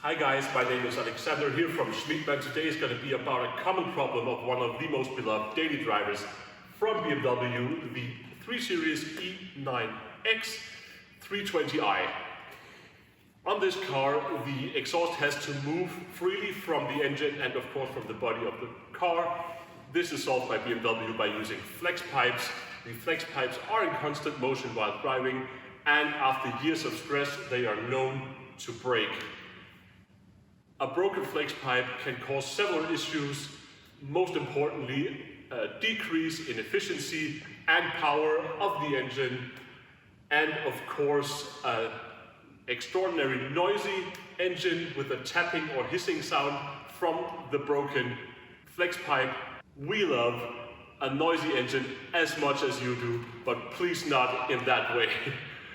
Hi guys, my name is Alexander here from Schmiedmann. Today is going to be about a common problem of one of the most beloved daily drivers from BMW, the 3 Series E9X 320i. On this car, the exhaust has to move freely from the engine and of course from the body of the car. This is solved by BMW by using flex pipes. The flex pipes are in constant motion while driving, and after years of stress they are known to break. A broken flex pipe can cause several issues, most importantly a decrease in efficiency and power of the engine, and of course an extraordinary noisy engine with a tapping or hissing sound from the broken flex pipe. We love a noisy engine as much as you do, but please not in that way.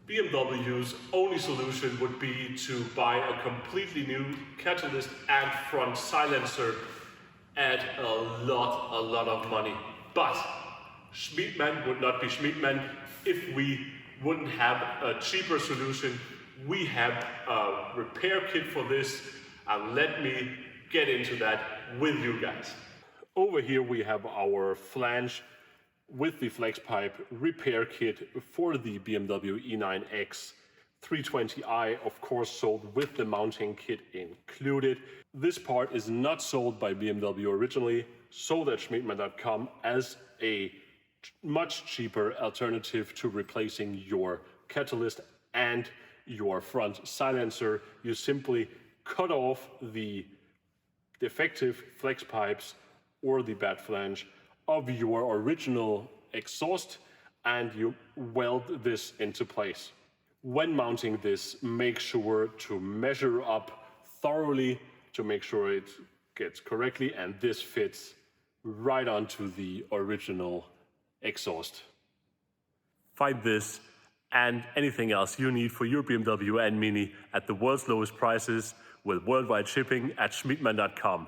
BMW's only solution would be to buy a completely new catalyst and front silencer at a lot of money. But Schmiedmann would not be Schmiedmann if we wouldn't have a cheaper solution. We have a repair kit for this, and let me get into that with you guys. Over here we have our flange with the flex pipe repair kit for the BMW E9X 320i, of course sold with the mounting kit included. This part is not sold by BMW originally, sold at Schmiedmann.com as a much cheaper alternative to replacing your catalyst and your front silencer. You simply cut off the defective flex pipes or the bad flange of your original exhaust, and you weld this into place. When mounting this, make sure to measure up thoroughly to make sure it gets correctly and this fits right onto the original exhaust. Find this and anything else you need for your BMW and MINI at the world's lowest prices with worldwide shipping at Schmiedmann.com.